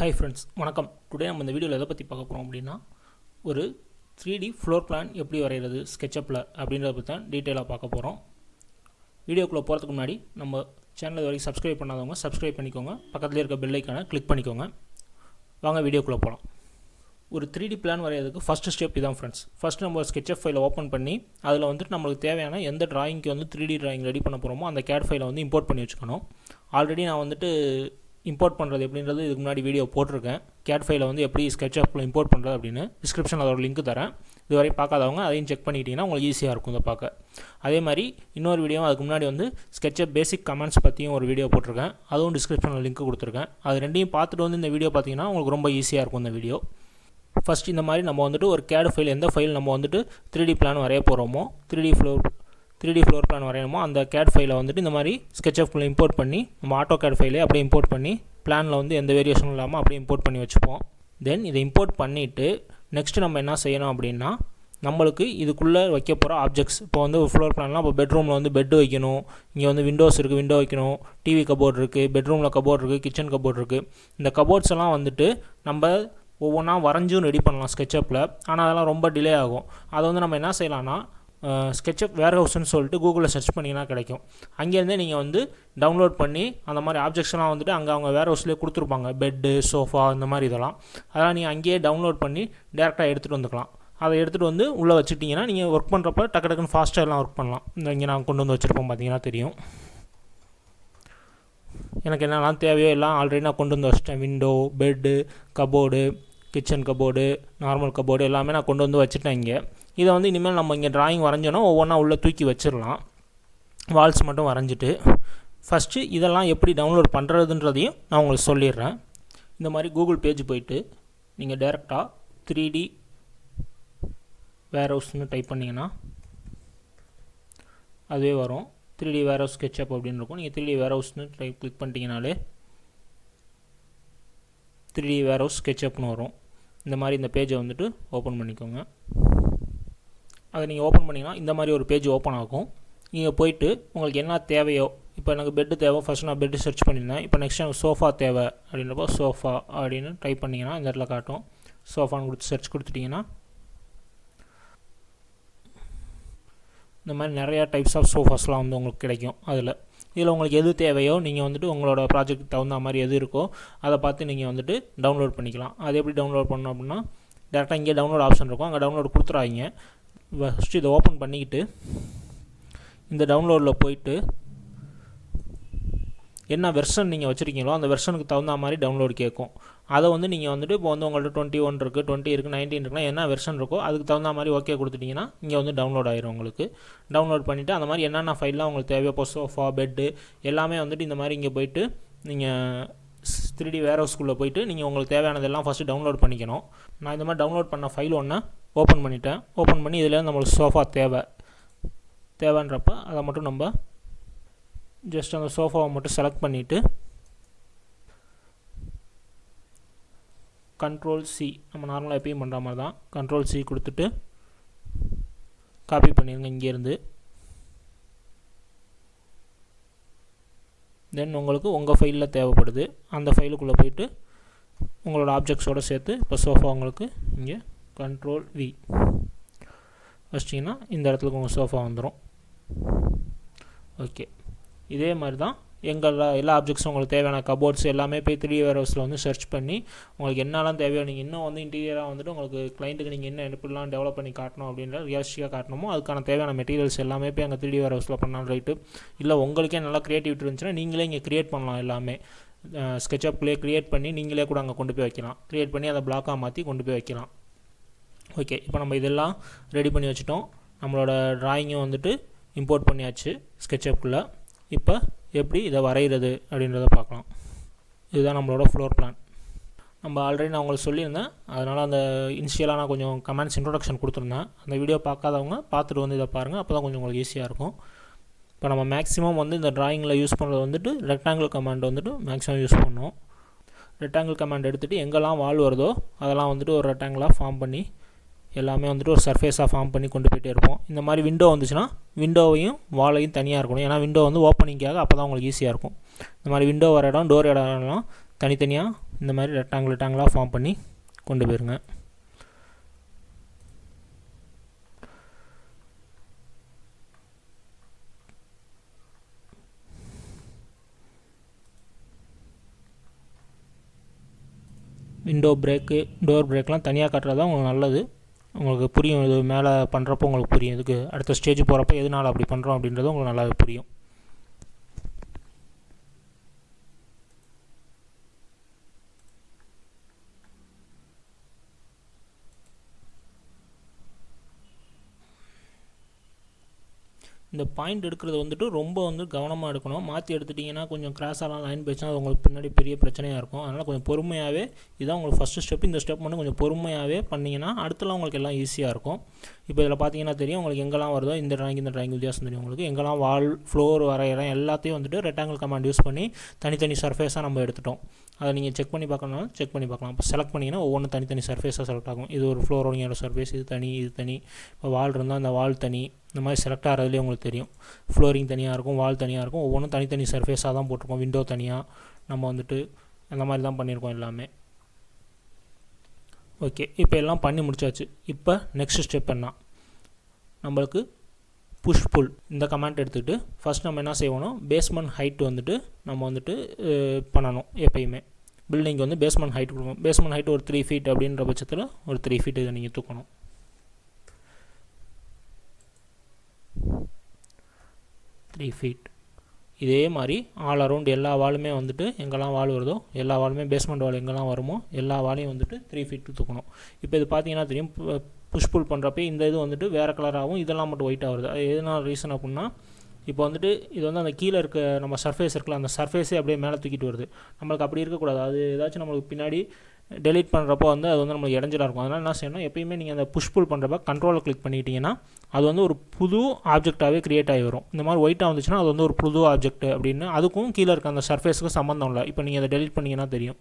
Hi friends, வணக்கம். Today நம்ம இந்த வீடியோவில் எதை பற்றி பார்க்க போகிறோம் அப்படின்னா ஒரு 3D ஃப்ளோர் பிளான் எப்படி வரைகிறது ஸ்கெட்சப்பில் அப்படின்றத பற்றி தான் டீட்டெயிலாக பார்க்க போகிறோம். வீடியோக்குள்ளே போகிறதுக்கு முன்னாடி நம்ம சேனல் இது வரைக்கும் சப்ஸ்கிரைப் பண்ணாதவங்க சப்ஸ்கிரைப் பண்ணிக்கோங்க, பக்கத்தில் இருக்க பெல் ஐக்கானை கிளிக் பண்ணிக்கோங்க. வாங்க வீடியோக்குள்ளே போகலாம். ஒரு 3D பிளான் வரைகிறதுக்கு ஃபஸ்ட்டு ஸ்டெப் இதான் ஃப்ரெண்ட்ஸ். ஃபஸ்ட்டு நம்ம ஸ்கெட்சப் ஃபைலை ஓப்பன் பண்ணி அதில் வந்துட்டு நம்மளுக்கு தேவையான எந்த டிராயிங்க்கு வந்து 3D டிராயிங் ரெடி பண்ண போகிறோமோ அந்த கேட் ஃபைலை வந்து இம்போர்ட் பண்ணி வச்சுக்கணும். ஆல்ரெடி நான் வந்துட்டு இம்போர்ட் பண்ணுறது எப்படின்றது இதுக்கு முன்னாடி வீடியோ போட்டிருக்கேன். கேட் ஃபைலை வந்து எப்படி ஸ்கெட்சப்பில் இம்போர்ட் பண்ணுறது அப்படின்னு டிஸ்கிரிப்ஷன் அதோட லிங்க் தரேன். இதுவரை பார்க்காதவங்க அதையும் செக் பண்ணிக்கிட்டிங்கன்னா உங்களுக்கு ஈஸியாக இருக்கும் இதை பார்க்க. அதே மாதிரி இன்னொரு வீடியோ அதுக்கு முன்னாடி வந்து ஸ்கெட்சப் பேசிக் கமெண்ட்ஸ் பற்றியும் ஒரு வீடியோ போட்டிருக்கேன். அதுவும் டிஸ்கிரிப்ஷனில் லிங்க் கொடுத்துருக்கேன். அது ரெண்டையும் பார்த்துட்டு வந்து இந்த வீடியோ பார்த்தீங்கன்னா உங்களுக்கு ரொம்ப ஈஸியாக இருக்கும் இந்த வீடியோ. ஃபஸ்ட் இந்த மாதிரி நம்ம வந்துட்டு ஒரு கேட் ஃபைல் எந்த ஃபைல் நம்ம வந்துட்டு 3D பிளான் வரைய போகிறோமோ 3D ஃப்ளோர் பிளான் வரையணுமோ அந்த கேட் ஃபைலை வந்துட்டு இந்த மாதிரி ஸ்கெட்சப்பில் இம்போர்ட் பண்ணி நம்ம autocad ஃபைலே அப்படியே இம்போர்ட் பண்ணி பிளானில் வந்து எந்த வேரியேஷனும் இல்லாமல் அப்படியே இம்போர்ட் பண்ணி வச்சுப்போம். தென் இதை இம்போர்ட் பண்ணிவிட்டு நெக்ஸ்ட்டு நம்ம என்ன செய்யணும் அப்படின்னா நம்மளுக்கு இதுக்குள்ளே வைக்க போகிற ஆப்ஜெக்ட்ஸ் இப்போ வந்து ஒரு ஃப்ளோர் பிளான்லாம் இப்போ பெட்ரூமில் வந்து பெட்டு வைக்கணும், இங்கே வந்து விண்டோஸ் இருக்குது, விண்டோ வைக்கணும், டிவி கபோர்ட் இருக்குது, பெட்ரூமில் கபோர்ட் இருக்குது, கிச்சன் கபோர்ட் இருக்குது. இந்த கபோர்ட்ஸ் எல்லாம் வந்துட்டு நம்ம ஒவ்வொன்றா வரைஞ்சும் ரெடி பண்ணலாம் ஸ்கெட்சப்பில். ஆனால் அதெல்லாம் ரொம்ப டிலே ஆகும். அதை வந்து நம்ம என்ன செய்யலாம்னா ஸ்கெட்சப் வேர் ஹவுஸ்ன்னு சொல்லிட்டு கூகுளில் சர்ச் பண்ணிங்கன்னா கிடைக்கும். அங்கேருந்தே நீங்கள் வந்து டவுன்லோட் பண்ணி அந்த மாதிரி ஆப்ஜெக்ட்ஸ்லாம் வந்துட்டு அங்கே அவங்க வேர் ஹவுஸ்லேயே கொடுத்துருப்பாங்க. பெட்டு, சோஃபா இந்த மாதிரி இதெல்லாம். அதெல்லாம் நீங்கள் அங்கேயே டவுன்லோட் பண்ணி டேரெக்டாக எடுத்துகிட்டு வந்துக்கலாம். அதை எடுத்துகிட்டு வந்து உள்ளே வச்சுட்டிங்கன்னா நீங்கள் ஒர்க் பண்ணுறப்ப டக்கு டக்குன்னு ஃபாஸ்ட்டாக எல்லாம் ஒர்க் பண்ணலாம். இந்த இங்கே நான் கொண்டு வந்து வச்சுருப்போம் பார்த்தீங்கன்னா தெரியும். எனக்கு என்னெல்லாம் தேவையோ எல்லாம் ஆல்ரெடி நான் கொண்டு வந்து வச்சிட்டேன். Window, bed, cupboard, kitchen cupboard, normal cupboard எல்லாமே நான் கொண்டு வந்து வச்சுட்டேன் இங்கே. இதை வந்து இனிமேல் நம்ம இங்கே டிராயிங் வரைஞ்சோன்னா ஒவ்வொன்றா உள்ளே தூக்கி வச்சிடலாம். வால்ஸ் மட்டும் வரைஞ்சிட்டு ஃபஸ்ட்டு இதெல்லாம் எப்படி டவுன்லோட் பண்ணுறதுன்றதையும் நான் உங்களுக்கு சொல்லிடுறேன். இந்த மாதிரி கூகுள் பேஜ் போயிட்டு நீங்கள் டேரெக்டாக 3D வேர் ஹவுஸ்னு டைப் பண்ணிங்கன்னா அதுவே வரும். 3D வேர் ஹவுஸ் ஸ்கெட்சப் அப்படின்னு இருக்கும். நீங்கள் 3D வேர் ஹவுஸ்னு கிளிக் பண்ணிட்டீங்கனாலே 3D வேர் ஹவுஸ் ஸ்கெட்சப்னு வரும். இந்த மாதிரி இந்த பேஜை வந்துட்டு ஓப்பன் பண்ணிக்கோங்க. அதை நீங்கள் ஓப்பன் பண்ணிங்கன்னா இந்த மாதிரி ஒரு பேஜ் ஓப்பன் ஆகும். நீங்கள் போயிட்டு உங்களுக்கு என்ன தேவையோ, இப்போ எனக்கு பெட்டு தேவை, ஃபஸ்ட்டு நான் பெட்டு சர்ச் பண்ணியிருந்தேன். இப்போ நெக்ஸ்ட் எனக்கு சோஃபா தேவை அப்படின்றப்போ சோஃபா அப்படின்னு டைப் பண்ணிங்கன்னா இந்த இடத்துல காட்டும். சோஃபான்னு கொடுத்து சர்ச் கொடுத்துட்டிங்கன்னா இந்த மாதிரி நிறையா டைப்ஸ் ஆஃப் சோஃபாஸ்லாம் வந்து உங்களுக்கு கிடைக்கும். இதில் உங்களுக்கு எது தேவையோ நீங்கள் வந்துட்டு உங்களோட ப்ராஜெக்ட்டுக்கு தகுந்த மாதிரி எது இருக்கோ அதை பார்த்து நீங்கள் வந்துட்டு டவுன்லோட் பண்ணிக்கலாம். அது எப்படி டவுன்லோட் பண்ணணும் அப்படின்னா டேரெக்டாக இங்கே டவுன்லோட் ஆப்ஷன் இருக்கும். அங்கே டவுன்லோட் கொடுத்துறாங்க. ஃபஸ்ட்டு இதை ஓப்பன் பண்ணிக்கிட்டு இந்த டவுன்லோடில் போயிட்டு என்ன வெர்ஷன் நீங்கள் வச்சுருக்கீங்களோ அந்த வெர்ஷனுக்கு தகுந்த மாதிரி டவுன்லோடு கேட்கும். அதை வந்து நீங்கள் வந்துட்டு இப்போ வந்து உங்கள்கிட்ட 21 இருக்குது, 20 இருக்குது, 19 இருக்குன்னா என்ன வெர்ஷன் இருக்கோ அதுக்கு தகுந்த மாதிரி ஓகே கொடுத்துட்டிங்கன்னா இங்கே வந்து டவுன்லோட் ஆயிரும். உங்களுக்கு டவுன்லோட் பண்ணிவிட்டு அந்த மாதிரி என்னென்ன ஃபைல்லாம் உங்களுக்கு தேவையோ இப்போ சோஃபா, பெட்டு எல்லாமே வந்துட்டு இந்த மாதிரி இங்கே போயிட்டு நீங்கள் 3D வேர் ஹவுஸ்க்குள்ளே போயிட்டு நீங்கள் உங்களுக்கு தேவையானதெல்லாம் ஃபஸ்ட்டு டவுன்லோட் பண்ணிக்கணும். நான் இந்த மாதிரி டவுன்லோட் பண்ண ஃபைல் ஒன்று ஓப்பன் பண்ணிட்டேன். ஓப்பன் பண்ணி இதில் நம்மளுக்கு சோஃபா தேவைன்றப்ப அதை மட்டும் நம்ம ஜஸ்ட் அந்த சோஃபாவை மட்டும் செலக்ட் பண்ணிவிட்டு Ctrl+C நம்ம நார்மலாக எப்பயும் பண்ணுற மாதிரி தான் Ctrl+C கொடுத்துட்டு காப்பி பண்ணிடுங்க இங்கேருந்து. தென் உங்களுக்கு உங்கள் ஃபைலில் தேவைப்படுது அந்த ஃபைலுக்குள்ளே போயிட்டு உங்களோட ஆப்ஜெக்ட்ஸோடு சேர்த்து இப்போ சோஃபா உங்களுக்கு இங்கே Ctrl+V வச்சிட்டிங்கன்னா இந்த இடத்துக்கு உங்கள் சோஃபா வந்துடும். ஓகே, இதே மாதிரி தான் எல்லா ஆப்ஜெக்ட்ஸும் உங்களுக்கு தேவையான கபோர்ட்ஸ் எல்லாமே போய் 3D வேர் ஹவுஸில் வந்து சர்ச் பண்ணி உங்களுக்கு என்னெல்லாம் தேவையோ நீங்கள் இன்னும் வந்து இன்டீரியராக வந்துட்டு உங்களுக்கு கிளைண்ட்டுக்கு நீங்கள் என்ன எப்படிலாம் டெவலப் பண்ணி காட்டணும் அப்படின்ற ரியலிஸ்டிக்காக காட்டணுமோ அதுக்கான தேவையான மெட்டீரியல்ஸ் எல்லாமே போய் அங்கே 3D வேர் ஹவுஸில் பண்ணாலும் ரைட்டு. இல்லை உங்களுக்கே நல்லா க்ரியேட்டிவிட்டி இருந்துச்சுன்னா நீங்களே இங்கே க்ரியேட் பண்ணலாம். எல்லாமே ஸ்கெட்சப்லேயே க்ரியேட் பண்ணி நீங்களே கூட அங்கே கொண்டு போய் வைக்கலாம். க்ரியேட் பண்ணி அதை பிளாக்காக மாற்றி கொண்டு போய் வைக்கலாம். ஓகே, இப்போ நம்ம இதெல்லாம் ரெடி பண்ணி வச்சுட்டோம். நம்மளோட ட்ராயிங்கும் வந்துட்டு இம்போர்ட் பண்ணியாச்சு ஸ்கெட்சப்புக்குள்ளே. இப்போ எப்படி இதை வரைகிறது அப்படின்றத பார்க்கலாம். இதுதான் நம்மளோட ஃப்ளோர் பிளான். நம்ம ஆல்ரெடி நான் உங்களுக்கு சொல்லியிருந்தேன், அதனால் அந்த இனிஷியலாக நான் கொஞ்சம் கமெண்ட்ஸ் இன்ட்ரோடக்ஷன் கொடுத்துருந்தேன். அந்த வீடியோ பார்க்காதவங்க பார்த்துட்டு வந்து இதை பாருங்கள். அப்போ தான் கொஞ்சம் உங்களுக்கு ஈஸியாக இருக்கும். இப்போ நம்ம மேக்ஸிமம் வந்து இந்த ட்ராயிங்கில் யூஸ் பண்ணுறது வந்துட்டு ரெக்டாங்கிள் கமாண்ட் வந்துட்டு மேக்ஸிமம் யூஸ் பண்ணோம். ரெக்டாங்கிள் கமாண்ட் எடுத்துகிட்டு எங்கெல்லாம் வால் வருதோ அதெல்லாம் வந்துட்டு ஒரு ரெக்டாங்கிளாக ஃபார்ம் பண்ணி எல்லாமே வந்துட்டு ஒரு சர்ஃபேஸாக ஃபார்ம் பண்ணி கொண்டு போய்ட்டே இருப்போம். இந்த மாதிரி விண்டோ வந்துச்சுன்னா விண்டோவையும் வாலையும் தனியாக இருக்கணும். ஏன்னா விண்டோ வந்து ஓப்பனிங்காக அப்போ தான் உங்களுக்கு ஈஸியாக இருக்கும். இந்த மாதிரி விண்டோ வர இடம், டோர் இடம்லாம் தனித்தனியாக இந்த மாதிரி ரெக்டாங்கிளாக ஃபார்ம் பண்ணி கொண்டு போயிருங்க. விண்டோ பிரேக்கு, டோர் பிரேக்லாம் தனியாக காட்டுறது தான் உங்களுக்கு நல்லது. உங்களுக்கு புரியும், இது மேலே பண்ணுறப்போ உங்களுக்கு புரியும், இதுக்கு அடுத்த ஸ்டேஜ் போகிறப்ப எதனால் அப்படி பண்ணுறோம் அப்படின்றது உங்களுக்கு நல்லாவே புரியும். இந்த பாயிண்ட் எடுக்கிறது வந்துட்டு ரொம்ப கவனமாக எடுக்கணும். மாற்றி எடுத்துட்டிங்கன்னா கொஞ்சம் கிராஸாலாம் லைன் போயிடுச்சுன்னா அது உங்களுக்கு பின்னாடி பெரிய பிரச்சனையாக இருக்கும். அதனால் கொஞ்சம் பொறுமையாகவே, இதுதான் உங்களுக்கு ஃபஸ்ட்டு ஸ்டெப். இந்த ஸ்டெப் மட்டும் கொஞ்சம் பொறுமையாகவே பண்ணிங்கன்னா அடுத்தலாம் உங்களுக்கு எல்லாம் ஈஸியாக இருக்கும். இப்போ இதில் பார்த்தீங்கன்னா தெரியும் உங்களுக்கு எங்கெல்லாம் வருதோ இந்த ட்ராயிங் வித்தியாசம் தெரியும் உங்களுக்கு. எங்கெல்லாம் வால், ஃப்ளோர், வரைகிறேன் எல்லாத்தையும் வந்துட்டு ரெக்டாங்கிள் கமாண்ட் யூஸ் பண்ணி தனித்தனி சர்ஃபேஸாக நம்ம எடுத்துட்டோம். அதை நீங்கள் செக் பண்ணி பார்க்கணும்னாலும் செக் பண்ணி பார்க்கலாம். இப்போ செலக்ட் பண்ணிங்கன்னா ஒவ்வொன்றும் தனித்தனி சர்ஃபேஸாக செலக்ட் ஆகும். இது ஒரு ஃப்ளோரோட சர்ஃபேஸ், இது தனி, இது தனி. இப்போ வால் இருந்தால் அந்த வால் தனி, இந்த மாதிரி செலக்ட் ஆகிறதுலேயே உங்களுக்கு தெரியும். ஃப்ளோரிங் தனியாக இருக்கும், வால் தனியாக இருக்கும். ஒவ்வொன்றும் தனித்தனி சர்ஃபேஸாக தான் போட்டிருக்கோம். விண்டோ தனியாக நம்ம வந்துட்டு அந்த மாதிரி தான் பண்ணியிருக்கோம் எல்லாமே. ஓகே, இப்போ எல்லாம் பண்ணி முடிச்சாச்சு. இப்போ நெக்ஸ்ட் ஸ்டெப் என்ன, நம்மளுக்கு புஷ் புல் இந்த கமெண்ட் எடுத்துக்கிட்டு ஃபஸ்ட் நம்ம என்ன செய்வோம், பேஸ்மெண்ட் ஹைட் வந்துட்டு நம்ம வந்துட்டு பண்ணணும். எப்பயுமே பில்டிங்க்கு வந்து பேஸ்மெண்ட் ஹைட் கொடுக்கணும். பேஸ்மெண்ட் ஹைட் ஒரு 3 feet அப்படின்ற பட்சத்தில் ஒரு 3 feet இதை நீங்கள் தூக்கணும். 3 feet. இதே மாதிரி ஆல் அரவுண்ட் எல்லா வாலுமே வந்துட்டு எங்கெல்லாம் வால் வருதோ எல்லா வாலுமே பேஸ்மெண்ட் வால் எங்கெல்லாம் வருமோ எல்லா வாலையும் வந்துட்டு 3 feet தூக்கணும். இப்போ இது பார்த்தீங்கன்னா தெரியும், புஷ் புல் பண்ணுறப்ப இந்த இது வந்துட்டு வேறு கலராகவும் இதெல்லாம் மட்டும் ஒயிட்டாக வருது. அது எதனால் ரீசன் அப்படின்னா, இப்போ வந்துட்டு இது வந்து அந்த கீழே இருக்க நம்ம சர்ஃபேஸ் இருக்குல்ல, அந்த சர்ஃபேஸே அப்படியே மேலே தூக்கிட்டு வருது. நம்மளுக்கு அப்படி இருக்கக்கூடாது. அது ஏதாச்சும் நம்மளுக்கு பின்னாடி டெலீட் பண்ணுறப்போ வந்து அது வந்து நம்மளுக்கு இடைஞ்சலாக இருக்கும். அதனால் என்ன செய்யணும், எப்பயுமே நீங்கள் அந்த புஷ் புல் பண்ணுறப்ப கண்ட்ரோலை கிளிக் பண்ணிட்டீங்கன்னா அது வந்து ஒரு புது ஆப்ஜெக்டாகவே க்ரியேட் ஆகி வரும். இந்த மாதிரி ஒயிட்டாக வந்துச்சுன்னா அது வந்து ஒரு புது ஆப்ஜெக்ட் அப்படின்னு, அதுக்கும் கீழே இருக்க அந்த சர்ஃபேஸுக்கு சம்மந்தம் இல்லை. இப்போ நீங்கள் அதை டெலீட் பண்ணிங்கன்னா தெரியும்,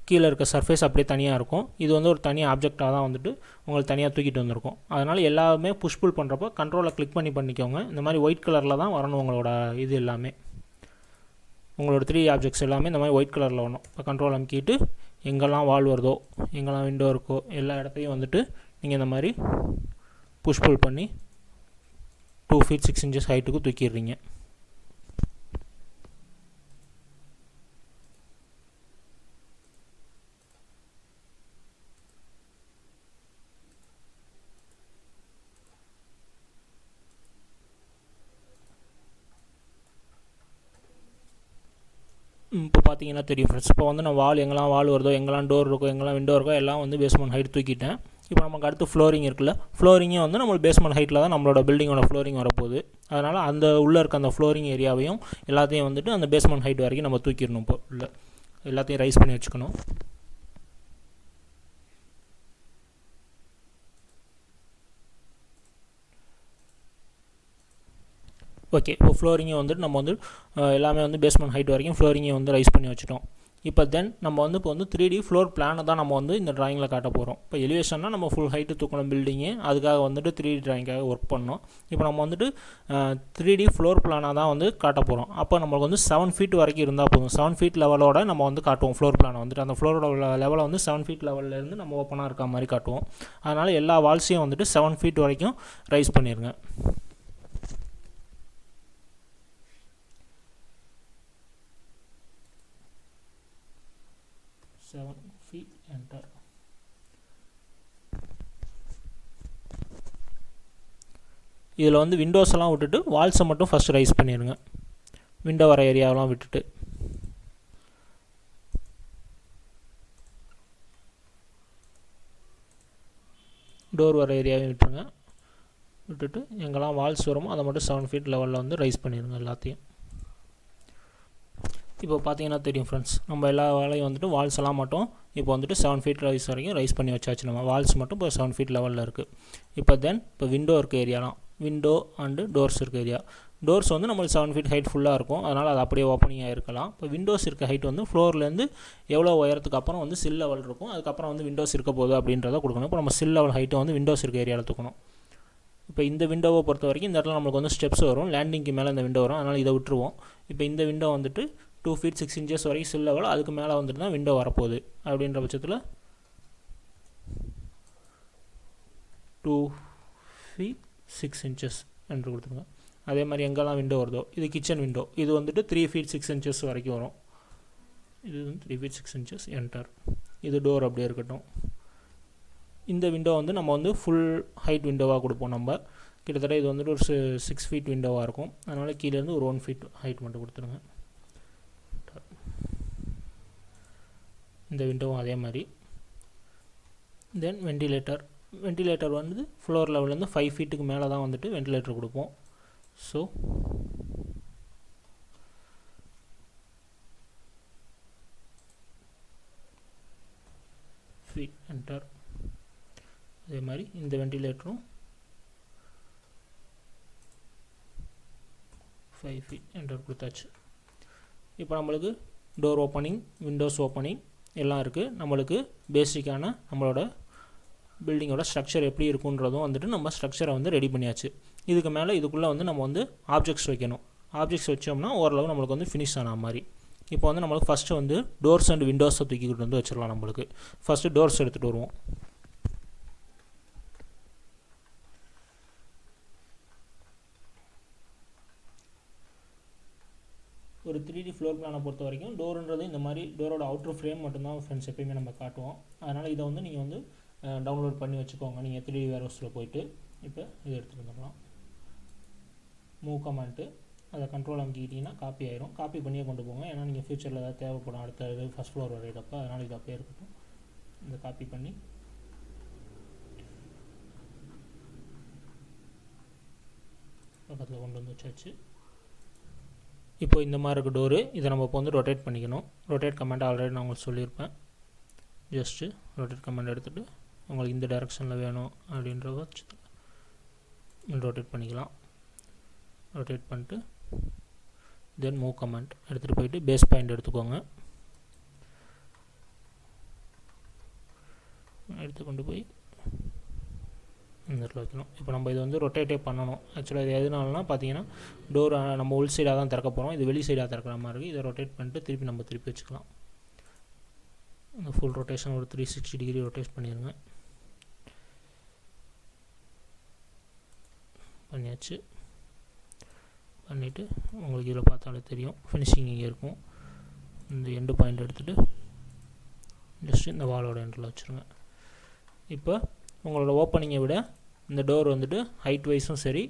கீழே இருக்க சர்ஃபேஸ் அப்படியே தனியாக இருக்கும். இது வந்து ஒரு தனி ஆப்ஜெக்டாக தான் வந்துட்டு உங்களுக்கு தனியாக தூக்கிட்டு வந்திருக்கும். அதனால் எல்லாமே புஷ் புல் பண்ணுறப்போ கண்ட்ரோலை கிளிக் பண்ணிக்கோங்க. இந்த மாதிரி ஒயிட் கலரில் தான் வரணும் உங்களோட இது எல்லாமே. உங்களோட 3 ஆப்ஜெக்ட்ஸ் எல்லாமே இந்த மாதிரி ஒயிட் கலரில் வரணும். இப்போ கண்ட்ரோல் அமுக்கிட்டு எங்கெல்லாம் வால் வருதோ எங்கெல்லாம் விண்டோ இருக்கோ எல்லா இடத்தையும் வந்துட்டு நீங்கள் இந்த மாதிரி புஷ் புல் பண்ணி 2 feet 6 inches ஹைட்டுக்கு தூக்கிடுறீங்க. இப்போ பார்த்தீங்கன்னா தெரியும் ஃப்ரெண்ட்ஸ், இப்போ வந்து நான் வால் எங்கெல்லாம் வால் வருதோ எங்கெல்லாம் டோர் இருக்கோ எங்கெல்லாம் விண்டோ இருக்கோ எல்லாம் வந்து பேஸ்மெண்ட் ஹைட் தூக்கிட்டேன். இப்போ நமக்கு அடுத்து ஃப்ளோரிங் இருக்குல்ல, ஃப்ளோரிங்கே வந்து நம்மளுக்கு பேஸ்மெண்ட் ஹைட்டில் தான் நம்மளோட பில்டிங்கோட ஃப்ளோரிங் வரப்போகுது. அதனால் அந்த உள்ளே இருக்க அந்த ஃப்ளோரிங் ஏரியாவையும் எல்லாத்தையும் வந்துட்டு அந்த பேஸ்மெண்ட் ஹைட் வரைக்கும் நம்ம தூக்கிடணும். இப்போ உள்ள எல்லாத்தையும் ரைஸ் பண்ணி வச்சுக்கணும். ஓகே, இப்போ ஃப்ளோரிங்கை வந்துட்டு நம்ம வந்து எல்லாமே வந்து பேஸ்மெண்ட் ஹைட் வரைக்கும் ஃப்ளோரிங்கை வந்து ரைஸ் பண்ணி வச்சுட்டோம். இப்போ தென் நம்ம வந்து இப்போ வந்து 3D ஃப்ளோர் பிளானை தான் நம்ம வந்து இந்த ட்ராயிங்கில் காட்ட போகிறோம். இப்போ எலிவேஷன்னா நம்ம ஃபுல் ஹைட்டு தூக்கணும் பில்டிங்கு, அதுக்காக வந்துட்டு 3D ட்ராயிங்காக ஒர்க் பண்ணோம். இப்போ நம்ம வந்துட்டு 3D ஃப்ளோர் பிளானாக தான் வந்து காட்ட போகிறோம். அப்போ நம்மளுக்கு வந்து 7 feet வரைக்கும் இருந்தால் போதும். 7 feet லெவலோட நம்ம வந்து காட்டுவோம் ஃப்ளோர் பிளானை வந்துட்டு. அந்த ஃப்ளோரோட லெவலை வந்து 7 feet லெவல்லேருந்து நம்ம ஓப்பனாக இருக்க மாதிரி காட்டுவோம். அதனால் எல்லா வால்ஸையும் வந்துட்டு 7 feet வரைக்கும் ரைஸ் பண்ணிடுங்க. என்டர். இதில் வந்து விண்டோஸ் எல்லாம் விட்டுட்டு வால்ஸை மட்டும் ஃபஸ்ட் ரைஸ் பண்ணிடுங்க. விண்டோ வர ஏரியாவெலாம் விட்டுட்டு டோர் வர ஏரியாவையும் விட்டுட்டு எங்கெல்லாம் வால்ஸ் வருமோ அதை மட்டும் 7 feet லெவலில் வந்து ரைஸ் பண்ணிடுங்க எல்லாத்தையும். இப்போ பார்த்தீங்கன்னா தெரியும் ஃப்ரெண்ட்ஸ், நம்ம எல்லா வேலையும் வந்துட்டு வால்ஸ் எல்லாம் மட்டும் இப்போ வந்துட்டு 7 feet ரைஸ் வரைக்கும் ரைஸ் பண்ணி வச்சாச்சு. நம்ம வால்ஸ் மட்டும் இப்போ 7 feet லெவலில் இருக்குது. இப்போ தென் இப்போ விண்டோ இருக்க ஏரியாலாம், விண்டோ அண்டு டோர்ஸ் இருக்க ஏரியா. டோர்ஸ் வந்து நம்மளுக்கு 7 feet ஹைட் ஃபுல்லாக இருக்கும், அதனால் அது அப்படியே ஓப்பனிங்காக இருக்கலாம். இப்போ விண்டோஸ் இருக்க ஹைட் வந்து ஃப்ளோர்லேருந்து எவ்வளோ உயரத்துக்கு அப்புறம் வந்து சில் லெவல் இருக்கும், அதுக்கப்புறம் வந்து விண்டோஸ் இருக்க போகுது அப்படின்றத கொடுக்கணும். இப்போ நம்ம சில் லெவல் ஹைட்டை வந்து விண்டோஸ் இருக்க ஏரியாவில் தூக்கணும். இப்போ இந்த விண்டோவை பொறுத்த வரைக்கும் இந்த இடத்துல நம்மளுக்கு வந்து ஸ்டெப்ஸ் வரும், லேண்டிங்க்கு மேலே இந்த விண்டோ வரும், அதனால் இதை விட்டுருவோம். இப்போ இந்த விண்டோ வந்துட்டு 2 feet 6 inches வரைக்கும் சில் லெவல், அதுக்கு மேலே வந்துட்டு தான் விண்டோ வரப்போகுது. அப்படின்ற பட்சத்தில் 2 feet 6 inches என்று கொடுத்துருங்க. அதே மாதிரி எங்கெல்லாம் விண்டோ வருதோ, இது கிச்சன் விண்டோ, இது வந்துட்டு 3 feet 6 inches வரைக்கும் வரும். இது வந்து 3 feet 6 inches என்டர். இது டோர் அப்படியே இருக்கட்டும். இந்த விண்டோ வந்து நம்ம வந்து ஃபுல் ஹைட் விண்டோவாக கொடுப்போம். நம்ம கிட்டத்தட்ட இது வந்துட்டு ஒரு 6 feet விண்டோவாக இருக்கும், அதனால் கீழேருந்து ஒரு 1 feet ஹைட் மட்டும் கொடுத்துருங்க. இந்த விண்டோவும் அதே மாதிரி. தென் வெண்டிலேட்டர் வந்து ஃப்ளோர் லெவல்லேருந்து 5 feetக்கு மேலே தான் வந்துட்டு வெண்டிலேட்டர் கொடுப்போம். So feed enter. அதே மாதிரி இந்த வெண்டிலேட்டரும் 5 feet என்டர் கொடுத்தாச்சு. இப்போ நம்மளுக்கு டோர் ஓப்பனிங், விண்டோஸ் ஓப்பனிங் எல்லாம் இருக்குது. நம்மளுக்கு பேசிக்கான நம்மளோட பில்டிங்கோட ஸ்ட்ரக்சர் எப்படி இருக்குன்றதும் வந்துட்டு நம்ம ஸ்ட்ரக்சரை வந்து ரெடி பண்ணியாச்சு. இதுக்கு மேலே இதுக்குள்ளே வந்து நம்ம வந்து ஆப்ஜெக்ட்ஸ் வைக்கணும். ஆப்ஜெக்ட்ஸ் வச்சோம்னா ஓரளவு நம்மளுக்கு வந்து ஃபினிஷ் ஆன மாதிரி. இப்போ வந்து நம்மளுக்கு ஃபஸ்ட்டு வந்து டோர்ஸ் அண்ட் விண்டோஸை தூக்கிக்கிட்டு வந்து வச்சிடலாம். நம்மளுக்கு ஃபஸ்ட்டு டோர்ஸ் எடுத்துகிட்டு வருவோம். ஒரு 3D ஃப்ளோர் பிளானை பொறுத்த வரைக்கும் டோருன்றது இந்த மாதிரி டோரோட அவுட்ரு ஃப்ரேம் மட்டும்தான் ஃப்ரெண்ட்ஸ் எப்பயுமே நம்ம காட்டுவோம். அதனால் இதை வந்து நீங்கள் வந்து டவுன்லோட் பண்ணி வச்சுக்கோங்க நீங்கள் 3D வேர்ஹவுஸில் போய்ட்டு. இப்போ இதை எடுத்துகிட்டு வந்துடலாம். மூவ் கமாண்ட்டு அதை கண்ட்ரோல் அமுக்கிக்கிட்டிங்கன்னா காப்பி ஆயிரும். காப்பி பண்ணியே கொண்டு போங்க, ஏன்னா நீங்கள் ஃப்யூச்சரில் ஏதாவது தேவைப்படும் அடுத்த ஃபஸ்ட் ஃப்ளோர் வரையிறப்போ, அதனால் இது அப்பயே இருக்கட்டும். இதை காப்பி பண்ணி பக்கத்தில் கொண்டு வந்து வச்சாச்சு. இப்போ இந்த மாதிரி இருக்குது டோரு. இதை நம்ம இப்போ வந்து ரொட்டேட் பண்ணிக்கணும். ரொட்டேட் கமாண்ட் ஆல்ரெடி நான் உங்களுக்கு சொல்லியிருப்பேன். ஜஸ்ட்டு ரொட்டேட் கமாண்ட் எடுத்துகிட்டு உங்களுக்கு இந்த டைரெக்ஷனில் வேணும் அப்படின்ற பட்சத்தில் ரொட்டேட் பண்ணிக்கலாம். ரொட்டேட் பண்ணிட்டு தென் மூவ் கமாண்ட் எடுத்துகிட்டு போயிட்டு பேஸ் பாயிண்ட் எடுத்துக்கோங்க. எடுத்து கொண்டு போய் இந்த இடத்துல வைக்கணும். இப்போ நம்ம இது வந்து ரொட்டேட்டே பண்ணணும். ஆக்சுவலாக இது எதுனாலனா பார்த்தீங்கன்னா டோர் நம்ம உள் சைடாக தான் திறக்க போகிறோம், இது வெளி சைடாக திறக்கிற மாதிரி இருக்குது. இதை ரொட்டேட் பண்ணிட்டு திருப்பி வச்சுக்கலாம். இந்த ஃபுல் ரொட்டேஷன் ஒரு 360 டிகிரி ரொட்டேட் பண்ணிடுங்க. பண்ணியாச்சு. பண்ணிவிட்டு உங்களுக்கு இதில் பார்த்தாலே தெரியும் ஃபினிஷிங் இங்கே இருக்கும். இந்த எண்டு பாயிண்ட் எடுத்துகிட்டு ஜஸ்ட்டு இந்த வாலோட எண்டில் வச்சுருங்க. இப்போ உங்களோட ஓப்பனிங்கை விட இந்த டோர் வந்துட்டு ஹைட் வைஸும் சரி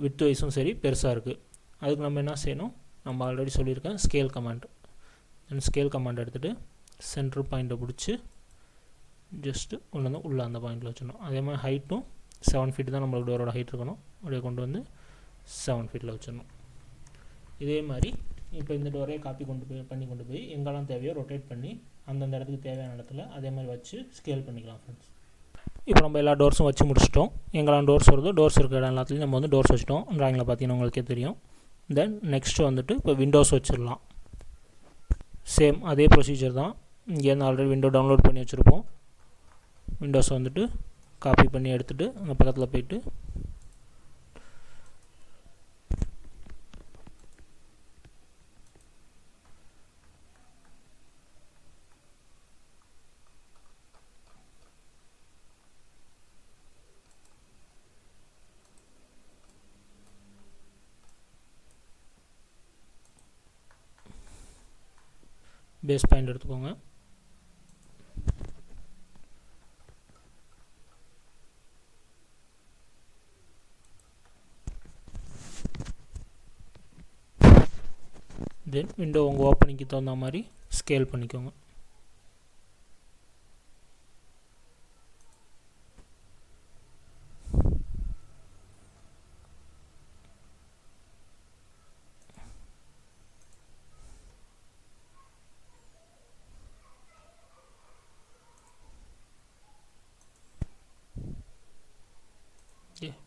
வித் வைஸும் சரி பெருசாக இருக்குது. அதுக்கு நம்ம என்ன செய்யணும், நம்ம ஆல்ரெடி சொல்லியிருக்கேன் ஸ்கேல் கமாண்ட். ஸ்கேல் கமாண்ட் எடுத்துகிட்டு சென்டர் பாயிண்ட்டை பிடிச்சி ஜஸ்ட்டு கொண்டு வந்து உள்ளே அந்த பாயிண்டில் வச்சிடணும். அதே மாதிரி ஹைட்டும் 7 feet தான் நம்மளுக்கு டோரோட ஹைட் இருக்கணும். அப்படியே கொண்டு வந்து 7 feet வச்சிடணும். இதே மாதிரி இப்போ இந்த டோரையே காப்பி கொண்டு போய் எங்கெல்லாம் தேவையோ ரொட்டேட் பண்ணி அந்தந்த இடத்துக்கு தேவையான இடத்துல அதே மாதிரி வச்சு ஸ்கேல் பண்ணிக்கலாம் ஃப்ரெண்ட்ஸ். இப்போ நம்ம எல்லா டோர்ஸும் வச்சு முடிச்சிட்டோம். எங்கெல்லாம் டோர்ஸ் வருதோ டோர்ஸ் இருக்கிற இடம் எல்லாத்துலேயும் நம்ம வந்து டோர்ஸ் வச்சுட்டோம். ட்ராயிங்கில் பார்த்தீங்கன்னா உங்களுக்கே தெரியும். தென் நெக்ஸ்ட்டு வந்துட்டு இப்போ விண்டோஸ் வச்சிடலாம். சேம் அதே ப்ரொசீஜர் தான். இங்கேருந்து ஆல்ரெடி விண்டோ டவுன்லோட் பண்ணி வச்சுருப்போம். விண்டோஸை வந்துட்டு காப்பி பண்ணி எடுத்துகிட்டு அங்கே பக்கத்தில் போய்ட்டு பேஸ் பாயிண்ட் எடுத்துக்கோங்க. தென் விண்டோ உங்கள் ஓப்பனிங்க்கு தகுந்த மாதிரி ஸ்கேல் பண்ணிக்கோங்க.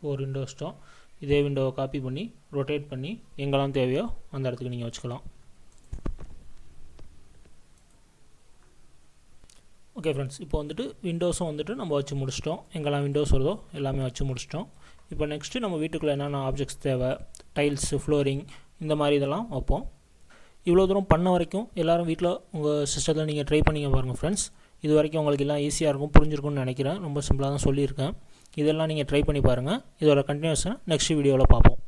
ஒரு விண்டோ வச்சிட்டோம். இதே விண்டோவை காப்பி பண்ணி ரொட்டேட் பண்ணி எங்கெல்லாம் தேவையோ அந்த இடத்துக்கு நீங்கள் வச்சுக்கலாம். ஓகே ஃப்ரெண்ட்ஸ், இப்போ வந்துட்டு விண்டோஸும் வந்துட்டு நம்ம வச்சு முடிச்சிட்டோம். எங்கெல்லாம் விண்டோஸ் வருதோ எல்லாமே வச்சு முடிச்சிட்டோம். இப்போ நெக்ஸ்ட்டு நம்ம வீட்டுக்குள்ளே என்னென்ன ஆப்ஜெக்ட்ஸ் தேவை, டைல்ஸு, ஃப்ளோரிங், இந்த மாதிரி இதெல்லாம் வைப்போம். இவ்வளோ தூரம் பண்ண வரைக்கும் எல்லோரும் வீட்டில் உங்கள் சிஸ்டத்தில் நீங்கள் ட்ரை பண்ணிங்க பாருங்கள் ஃப்ரெண்ட்ஸ். இது வரைக்கும் உங்களுக்கு எல்லாம் ஈஸியாக இருக்கும், புரிஞ்சிருக்கும்னு நினைக்கிறேன். ரொம்ப சிம்பிளாக தான் சொல்லியிருக்கேன். இதெல்லாம் நீங்கள் ட்ரை பண்ணி பாருங்கள். இதோட கண்டினியூஸாக நெக்ஸ்ட் வீடியோவில் பார்ப்போம்.